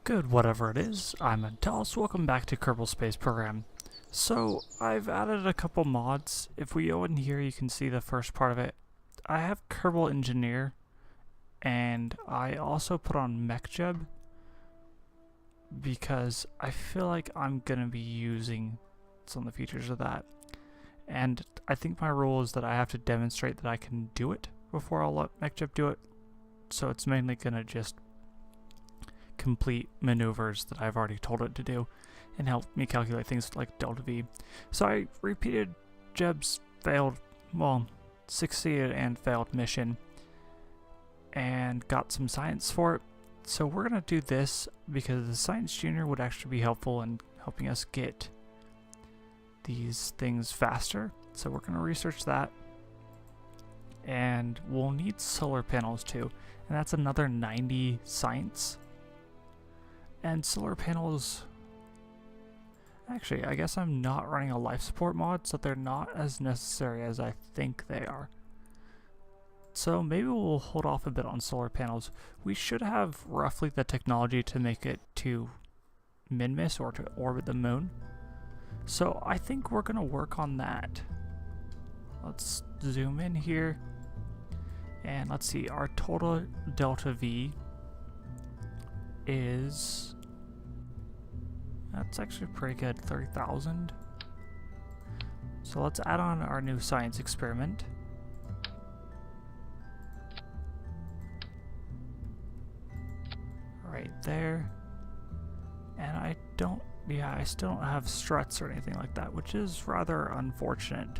Good, whatever it is. I'm Antalous. Welcome back to Kerbal Space Program. So, I've added a couple mods. If we go in here, you can see the first part of it. I have Kerbal Engineer, and I also put on MechJeb because I feel like I'm going to be using some of the features of that. And I think my rule is that I have to demonstrate that I can do it before I'll let MechJeb do it. So it's mainly going to just complete maneuvers that I've already told it to do and help me calculate things like delta V. So I repeated Jeb's succeeded and failed mission and got some science for it. So we're going to do this because the Science Junior would actually be helpful in helping us get these things faster. So we're going to research that. And we'll need solar panels too. And that's another 90 science. And solar panels, actually, I guess I'm not running a life support mod, so they're not as necessary as I think they are. So maybe we'll hold off a bit on solar panels. We should have roughly the technology to make it to min-miss or to orbit the moon. So I think we're going to work on that. Let's zoom in here. And let's see, our total delta V is, that's actually pretty good, 30,000. So let's add on our new science experiment. Right there. And I still don't have struts or anything like that, which is rather unfortunate.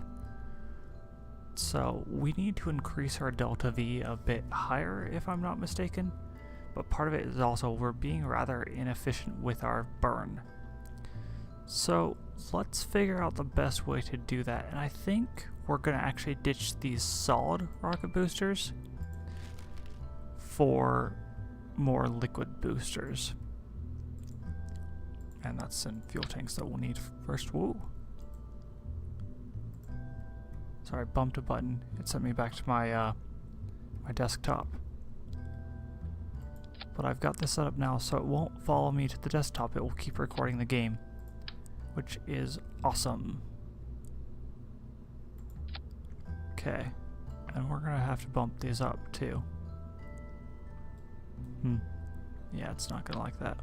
So we need to increase our delta V a bit higher, if I'm not mistaken. But part of it is also we're being rather inefficient with our burn. So let's figure out the best way to do that. And I think we're going to actually ditch these solid rocket boosters for more liquid boosters. And that's in fuel tanks that we'll need first. Whoa. Sorry, I bumped a button. It sent me back to my my desktop. But I've got this set up now, so it won't follow me to the desktop. It will keep recording the game, which is awesome. Okay, and we're gonna have to bump these up too. Yeah, it's not gonna like that.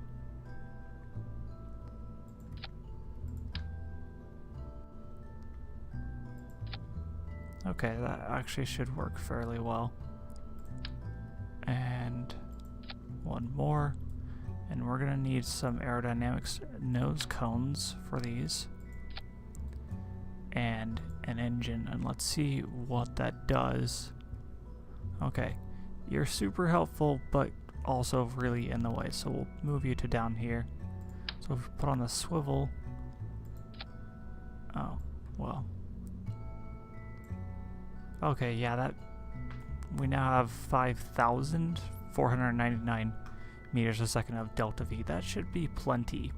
Okay, that actually should work fairly well. And one more. And we're gonna need some aerodynamics nose cones for these. And an engine. And let's see what that does. Okay, you're super helpful, but also really in the way. So we'll move you to down here. So if we put on the swivel. Oh, well. Okay, yeah, that we now have 5,499 meters a second of delta V. That should be plenty.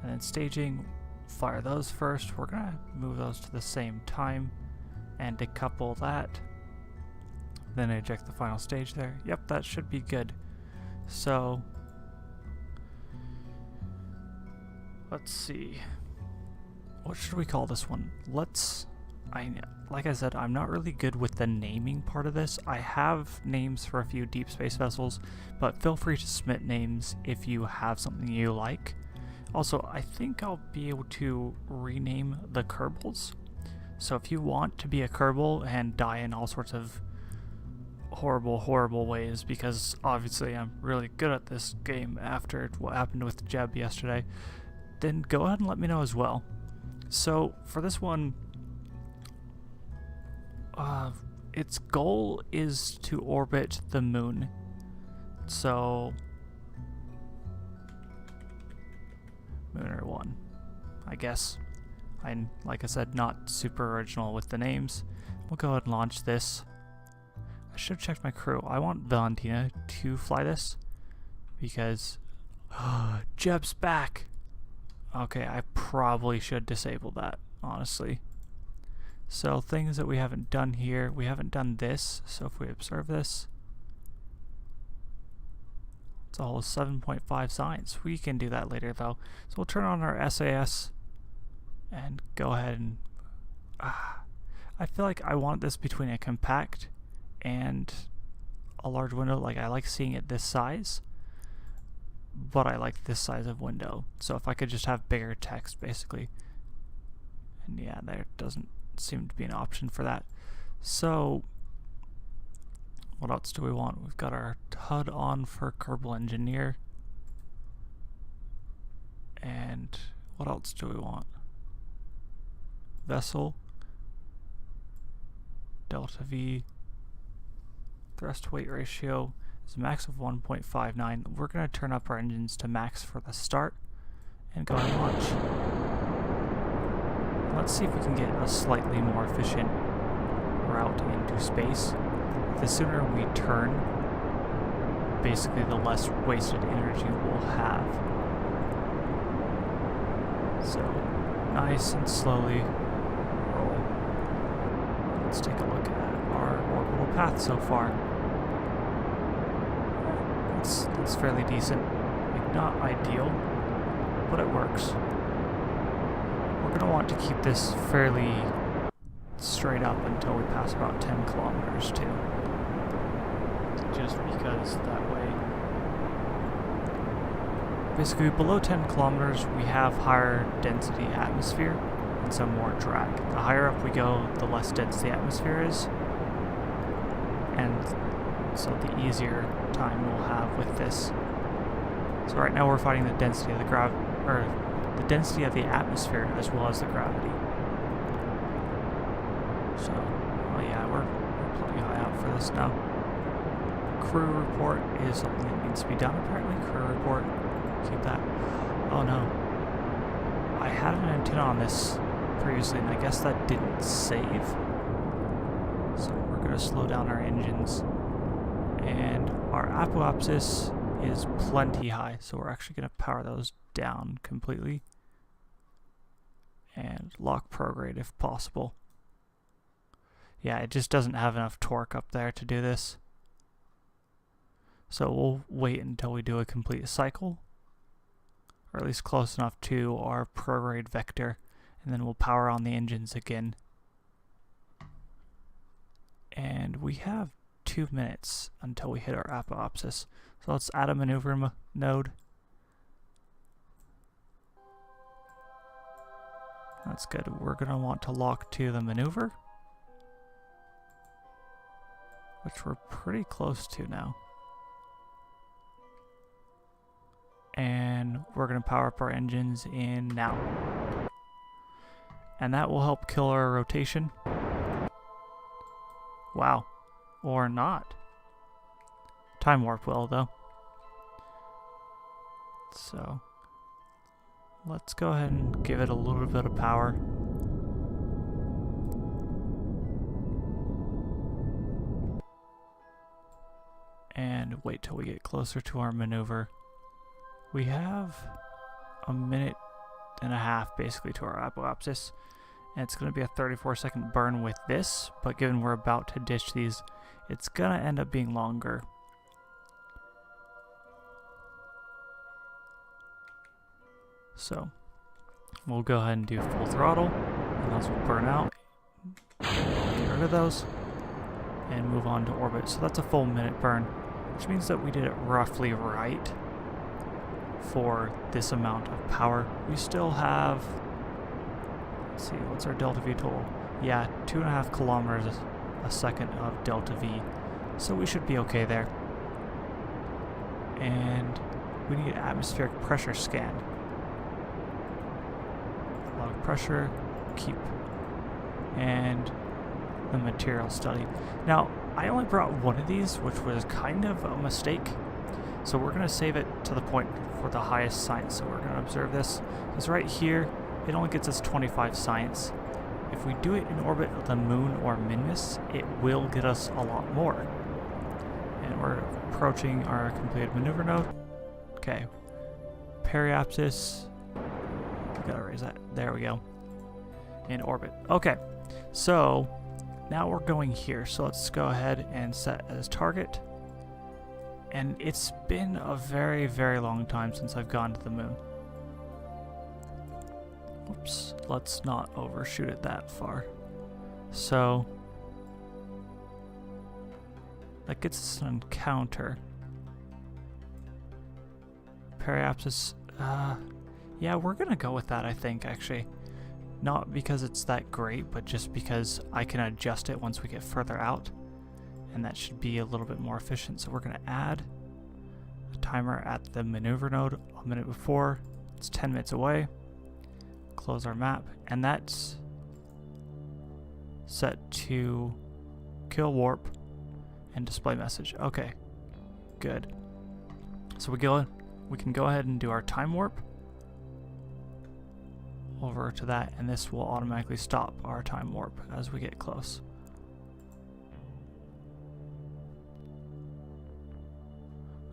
And then staging, fire those first. We're gonna move those to the same time and decouple that. Then eject the final stage there. Yep, that should be good. So let's see. What should we call this one? Like I said, I'm not really good with the naming part of this. I have names for a few deep space vessels, but feel free to submit names if you have something you like. Also, I think I'll be able to rename the Kerbals. So if you want to be a Kerbal and die in all sorts of horrible ways, because obviously I'm really good at this game after what happened with Jeb yesterday, then go ahead and let me know as well. So for this one, its goal is to orbit the moon. So Munar 1, I guess. Like I said, not super original with the names. We'll go ahead and launch this. I should have checked my crew. I want Valentina to fly this because Jeb's back. Okay, I probably should disable that, honestly. So things that we haven't done here, we haven't done this. So if we observe this, It's a whole 7.5 science. We can do that later though. So we'll turn on our SAS and go ahead and... I feel like I want this between a compact and a large window. Like, I like seeing it this size, but I like this size of window. So if I could just have bigger text, basically. And yeah, there doesn't seem to be an option for that. So what else do we want? We've got our HUD on for Kerbal Engineer. And what else do we want? Vessel. Delta V. Thrust weight ratio is a max of 1.59. We're going to turn up our engines to max for the start and go and launch. Let's see if we can get a slightly more efficient route into space. The sooner we turn, basically the less wasted energy we'll have. So, nice and slowly roll. Let's take a look at our orbital path so far. It's fairly decent. Like, not ideal, but it works. We're going to want to keep this fairly straight up until we pass about 10 kilometers too. Just because that way... Basically, below 10 kilometers, we have higher density atmosphere and some more drag. The higher up we go, the less dense the atmosphere is. And so the easier time we'll have with this. So right now we're fighting the density of the the density of the atmosphere as well as the gravity. So, well, yeah, we're pretty high up for this now. Crew report is something that needs to be done apparently. Crew report, keep that. Oh no, I had an antenna on this previously and I guess that didn't save. So we're going to slow down our engines. And our apoapsis is plenty high, so we're actually going to power those down completely. And lock prograde if possible. Yeah, it just doesn't have enough torque up there to do this. So we'll wait until we do a complete cycle, or at least close enough to our prograde vector, and then we'll power on the engines again. And we have 2 minutes until we hit our apoapsis. So let's add a maneuver node. That's good. We're going to want to lock to the maneuver, which we're pretty close to now. And we're going to power up our engines in now. And that will help kill our rotation. Wow. Or not. Time warp will, though. So, let's go ahead and give it a little bit of power. And wait till we get closer to our maneuver. We have a minute and a half basically to our apoapsis. And it's going to be a 34-second burn with this, but given we're about to ditch these, it's going to end up being longer. So, we'll go ahead and do full throttle, and those will burn out. Get rid of those, and move on to orbit. So that's a full minute burn, which means that we did it roughly right for this amount of power. We still have... Let's see, what's our delta V total? Yeah, 2.5 kilometers a second of delta V. So we should be okay there. And we need atmospheric pressure scan. Log pressure, keep. And the material study. Now, I only brought one of these, which was kind of a mistake. So we're going to save it to the point for the highest science. So we're going to observe this. Because right here, it only gets us 25 science. If we do it in orbit of the moon or Minmus, it will get us a lot more. And we're approaching our completed maneuver node. Okay. Periapsis. We gotta raise that. There we go. In orbit. Okay. So, now we're going here. So let's go ahead and set as target. And it's been a very, very long time since I've gone to the moon. Oops, let's not overshoot it that far. So that gets us an encounter. Periapsis, yeah, we're gonna go with that, I think, actually. Not because it's that great, but just because I can adjust it once we get further out. And that should be a little bit more efficient. So we're gonna add a timer at the maneuver node a minute before. It's 10 minutes away. Close our map, and that's set to kill warp and display message. Okay, good. So we can go ahead and do our time warp over to that, and this will automatically stop our time warp as we get close.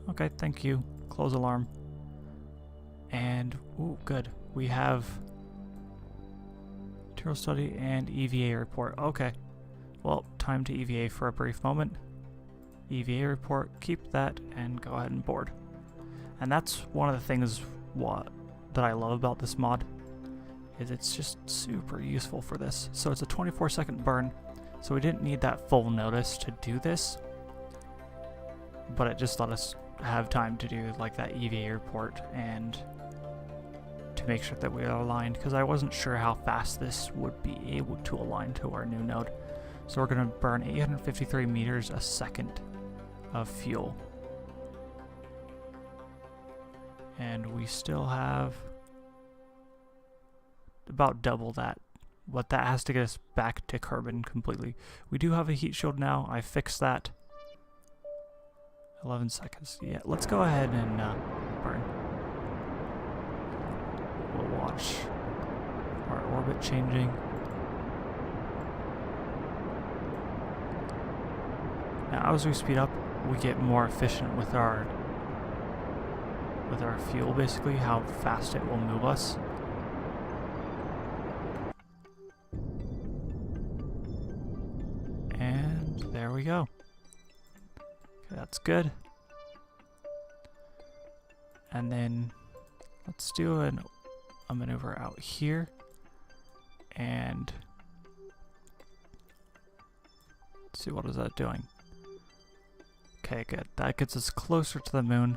Okay, thank you. Close alarm. And, ooh, good. We have material study and EVA report. Okay. Well, time to EVA for a brief moment. EVA report, keep that, and go ahead and board. And that's one of the things that I love about this mod, is it's just super useful for this. So it's a 24-second burn, so we didn't need that full notice to do this, but it just let us have time to do like that EVA report and to make sure that we are aligned, because I wasn't sure how fast this would be able to align to our new node. So we're going to burn 853 meters a second of fuel. And we still have about double that. But that has to get us back to Kerbal completely. We do have a heat shield now. I fixed that. 11 seconds. Yeah, let's go ahead and burn. We'll watch our orbit changing. Now, as we speed up, we get more efficient with our fuel, basically, how fast it will move us. And there we go. Okay, that's good. And then let's do a maneuver out here. And let's see, what is that doing? Okay, good. That gets us closer to the moon.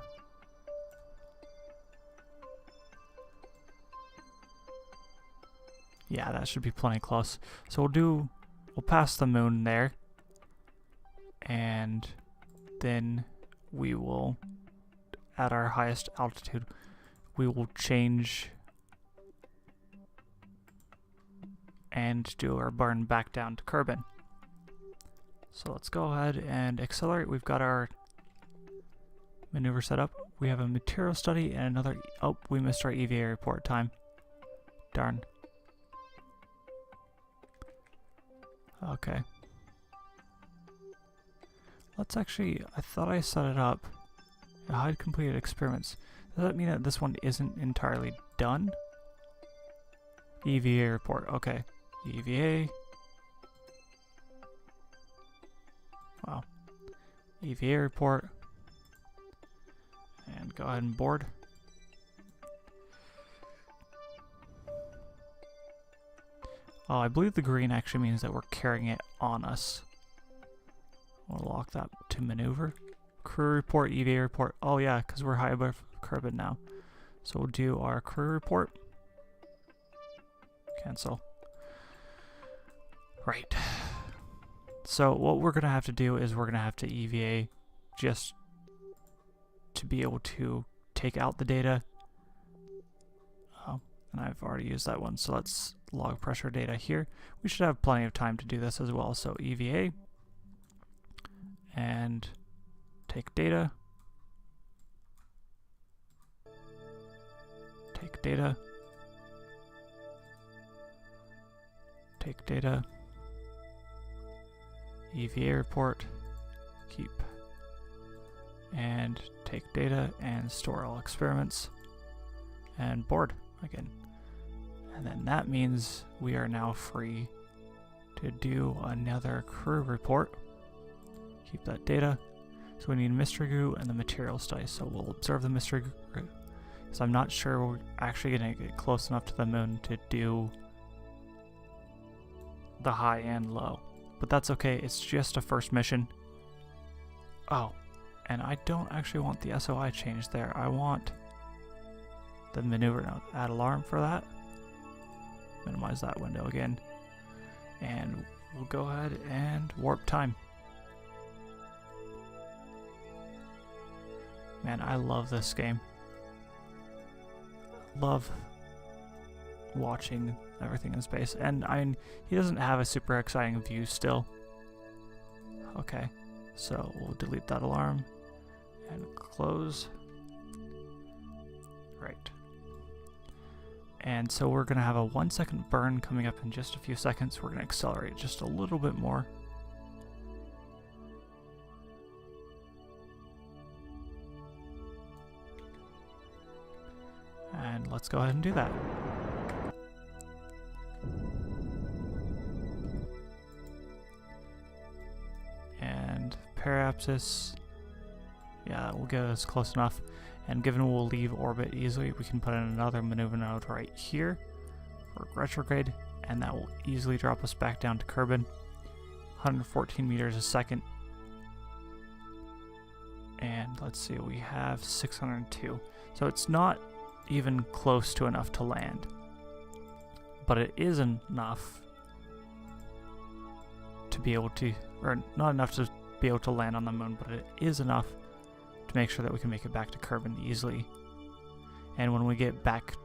Yeah, that should be plenty close. So we'll pass the moon there. And then we will, at our highest altitude, we will change and do our burn back down to Kerbal. So let's go ahead and accelerate. We've got our maneuver set up. We have a material study and another, oh, we missed our EVA report time. Darn. Okay. Let's actually, I thought I set it up. Hide completed experiments. Does that mean that this one isn't entirely done? EVA report, okay. EVA. Wow. EVA report. And go ahead and board. Oh, I believe the green actually means that we're carrying it on us. We'll lock that to maneuver. Crew report, EVA report. Oh yeah, because we're high above Kerbal now. So we'll do our crew report. Cancel. Right. So what we're going to have to do is we're going to have to EVA just to be able to take out the data. Oh, and I've already used that one. So let's log pressure data here. We should have plenty of time to do this as well. So EVA and take data. Take data. Take data. EVA report. Keep. And take data and store all experiments. And board again. And then that means we are now free to do another crew report. Keep that data. So we need mystery goo and the materials dice. So we'll observe the mystery goo, because I'm not sure we're actually going to get close enough to the moon to do the high and low. But that's okay, it's just a first mission. Oh, and I don't actually want the SOI change there. I want the maneuver node. Add alarm for that. Minimize that window again. And we'll go ahead and warp time. Man, I love this game. Love watching everything in space. And I mean, he doesn't have a super exciting view still. Okay, so we'll delete that alarm and close. Right. And so we're gonna have a 1 second burn coming up in just a few seconds. We're gonna accelerate just a little bit more. And let's go ahead and do that. And periapsis, yeah, that will get us close enough. And given we'll leave orbit easily, we can put in another maneuver node right here for retrograde, and that will easily drop us back down to Kerbal, 114 meters a second. And let's see, we have 602. So it's not even close to enough to land, but it is enough to be able to, or not enough to be able to land on the moon, but it is enough to make sure that we can make it back to Kerbal easily. And when we get back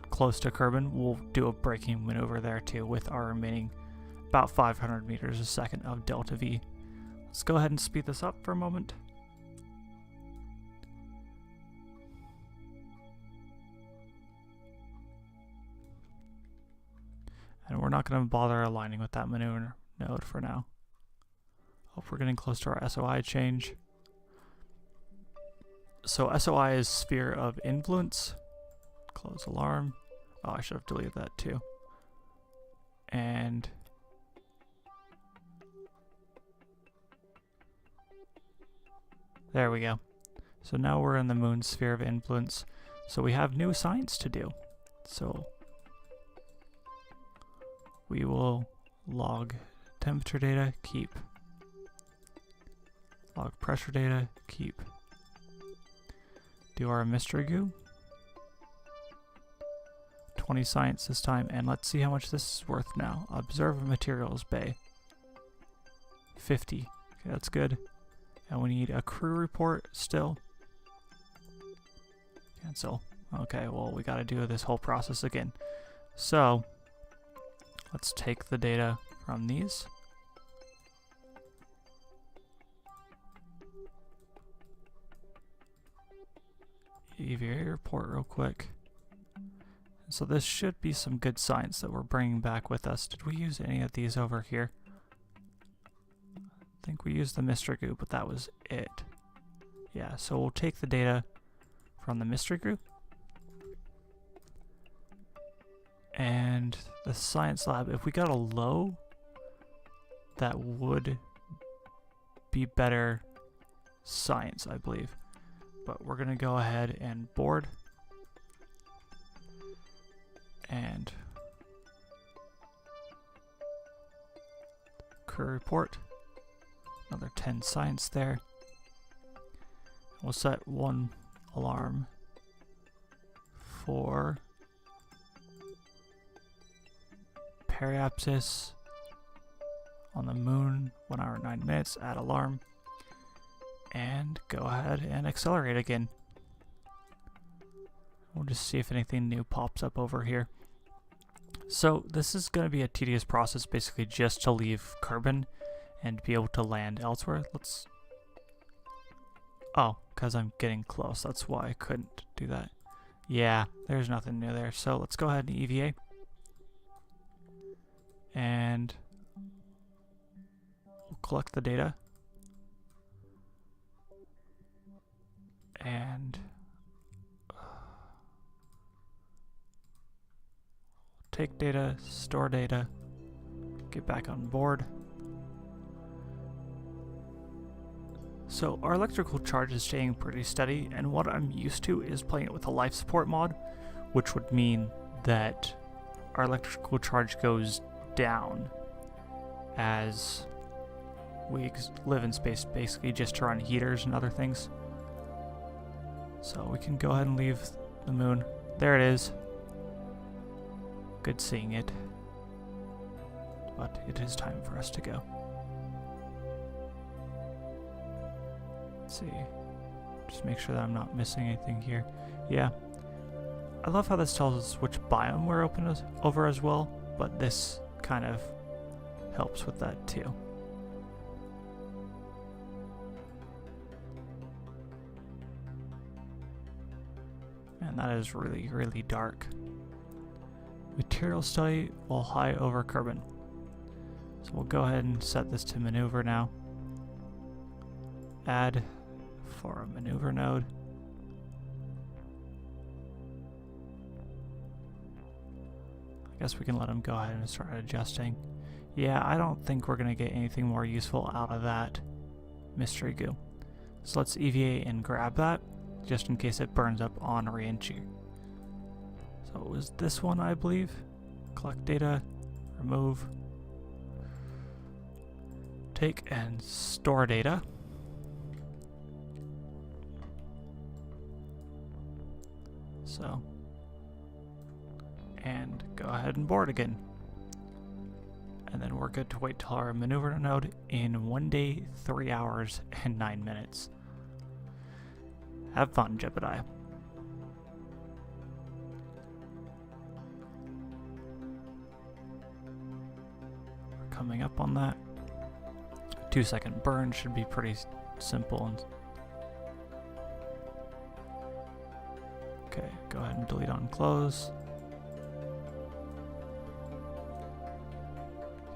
close to Kerbal, we'll do a braking maneuver there too with our remaining about 500 meters a second of delta V. Let's go ahead and speed this up for a moment. And we're not going to bother aligning with that maneuver node for now. Hope we're getting close to our SOI change. So SOI is sphere of influence. Close alarm. Oh, I should have deleted that too. And there we go. So now we're in the moon sphere of influence. So we have new science to do. So we will log temperature data, keep. Log pressure data, keep. Do our mystery goo. 20 science this time, and let's see how much this is worth now. Observe materials bay. 50. Okay, that's good. And we need a crew report still. Cancel. Okay, well, we gotta do this whole process again. So let's take the data from these. EVA report real quick. So this should be some good science that we're bringing back with us. Did we use any of these over here? I think we used the mystery goo, but that was it. Yeah, so we'll take the data from the mystery goo. And the science lab, if we got a low, that would be better science, I believe. But we're gonna go ahead and board. And crew report. Another 10 science there. We'll set one alarm for periapsis on the moon, 1 hour 9 minutes, add alarm, and go ahead and accelerate again. We'll just see if anything new pops up over here. So this is going to be a tedious process, basically just to leave Kerbal and be able to land elsewhere. Let's... Oh, because I'm getting close, that's why I couldn't do that. Yeah, there's nothing new there, so let's go ahead and EVA. And we'll collect the data. And take data, store data, get back on board. So our electrical charge is staying pretty steady, and what I'm used to is playing it with a life support mod, which would mean that our electrical charge goes down as we live in space basically just to run heaters and other things. So we can go ahead and leave the moon. There it is. Good seeing it. But it is time for us to go. Let's see. Just make sure that I'm not missing anything here. Yeah. I love how this tells us which biome we're over as well, but this kind of helps with that too. Man, that is really, really dark. Material study while high over Kerbal. So we'll go ahead and set this to maneuver now. Add for a maneuver node. I guess we can let him go ahead and start adjusting. Yeah, I don't think we're going to get anything more useful out of that mystery goo. So let's EVA and grab that, just in case it burns up on re-entry. So it was this one, I believe. Collect data, remove, take and store data. So, and go ahead and board again. And then we're good to wait till our maneuver node in 1 day, 3 hours, and 9 minutes. Have fun, Jebediah. We're coming up on that. 2-second burn should be pretty simple. And okay, go ahead and delete on close.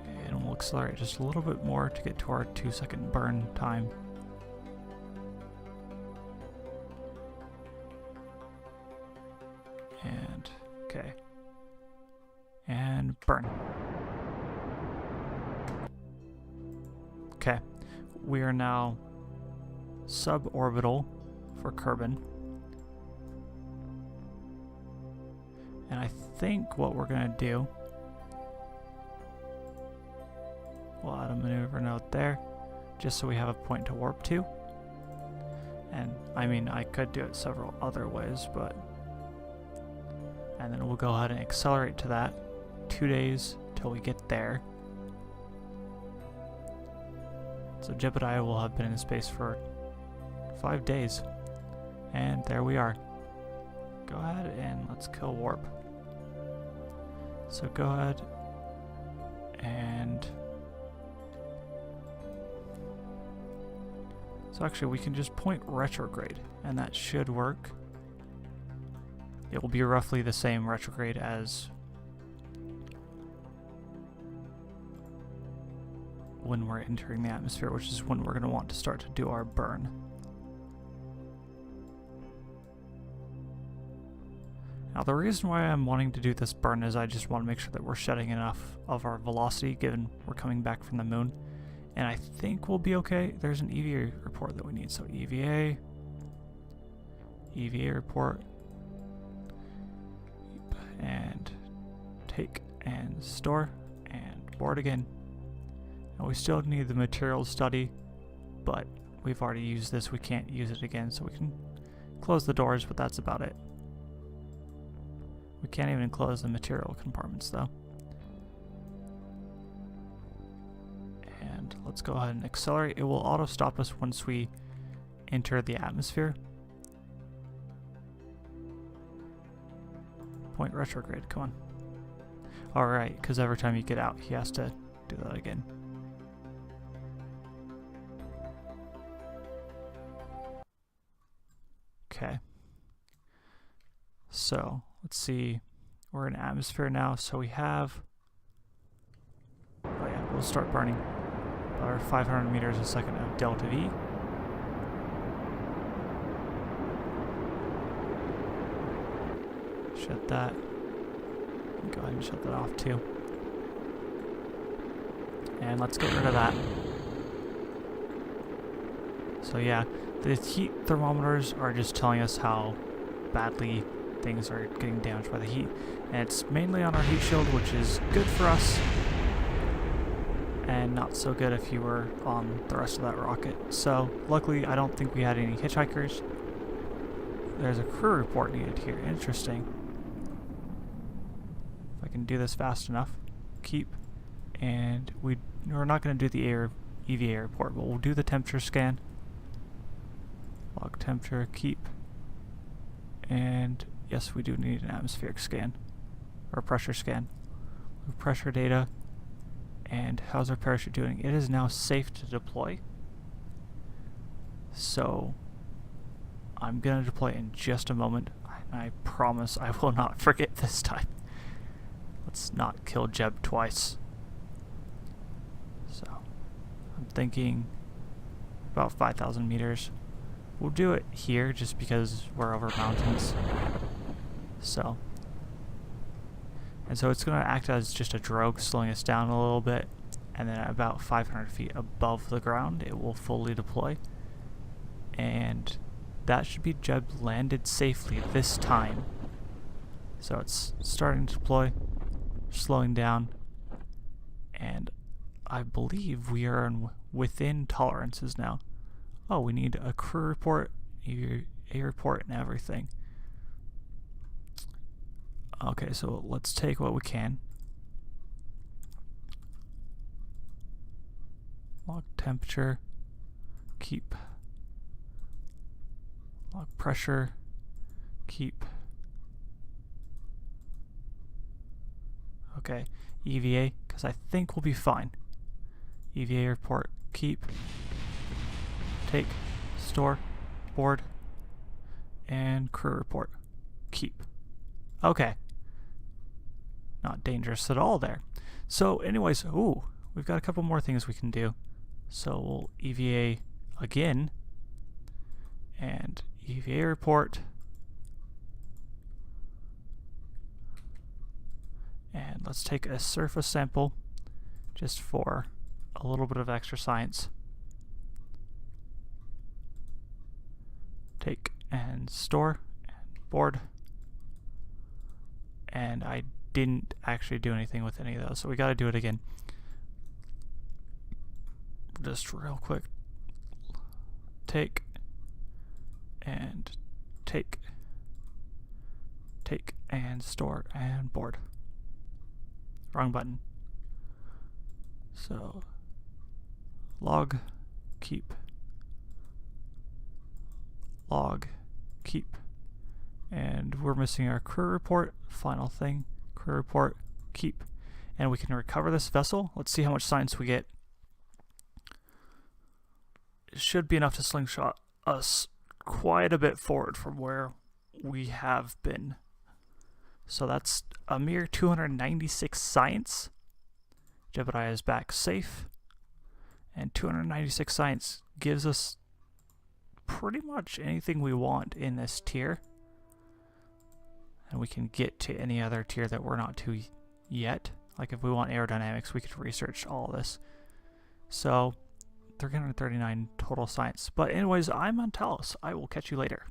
Okay, and we'll accelerate just a little bit more to get to our 2-second burn time. And, okay. And burn. Okay, we are now suborbital for Kerbal. And I think what we're going to do, we'll add a maneuver node there, just so we have a point to warp to. And I mean, I could do it several other ways, but... And then we'll go ahead and accelerate to that. 2 days till we get there. So Jebediah will have been in space for 5 days. And there we are. Go ahead and let's kill warp. So go ahead and... So actually we can just point retrograde and that should work. It will be roughly the same retrograde as when we're entering the atmosphere, which is when we're going to want to start to do our burn. Now the reason why I'm wanting to do this burn is I just want to make sure that we're shedding enough of our velocity given we're coming back from the moon. And I think we'll be okay. There's an EVA report that we need. So EVA report, and take and store and board again. And we still need the material study, but we've already used this. We can't use it again, so we can close the doors, but that's about it. We can't even close the material compartments though. And let's go ahead and accelerate. It will auto stop us once we enter the atmosphere. Point retrograde, come on. Alright, because every time you get out, he has to do that again. Okay. So, let's see. We're in atmosphere now, so we have... Oh yeah, we'll start burning. Our 500 meters a second of delta V. Shut that. Go ahead and shut that off too. And let's get rid of that. So yeah, the heat thermometers are just telling us how badly things are getting damaged by the heat. And it's mainly on our heat shield, which is good for us, and not so good if you were on the rest of that rocket. So luckily I don't think we had any hitchhikers. There's a crew report needed here. Interesting. If I can do this fast enough. Keep. And we're not going to do the EVA report, but we'll do the temperature scan. Log temperature, keep. And yes, we do need an atmospheric scan. Or pressure scan. Pressure data. And how's our parachute doing? It is now safe to deploy. So I'm going to deploy in just a moment. I promise I will not forget this time. Let's not kill Jeb twice. So I'm thinking about 5,000 meters. We'll do it here just because we're over mountains. So, and so it's going to act as just a drogue, slowing us down a little bit, and then at about 500 feet above the ground it will fully deploy. And that should be Jeb landed safely this time. So it's starting to deploy, slowing down, and I believe we are within tolerances now. Oh, we need a crew report, a report, and everything. Okay, so let's take what we can. Log temperature, keep. Log pressure, keep. Okay, EVA, because I think we'll be fine. EVA report, keep. Take, store, board, and crew report, keep. Okay. Not dangerous at all there. So anyways, ooh, we've got a couple more things we can do. So we'll EVA again, and EVA report, and let's take a surface sample just for a little bit of extra science. Take and store and board, and I didn't actually do anything with any of those, so we got to do it again. Just real quick, take and take and store and board. Wrong button. So log, keep, log, keep, and we're missing our crew report. Final thing, crew report, keep, and we can recover this vessel. Let's see how much science we get. It should be enough to slingshot us quite a bit forward from where we have been. So that's a mere 296 science. Jebediah is back safe, and 296 science gives us pretty much anything we want in this tier, and we can get to any other tier that we're not to yet. Like if we want aerodynamics, we could research all this. So 339 total science. But anyways, I'm Antalous. I will catch you later.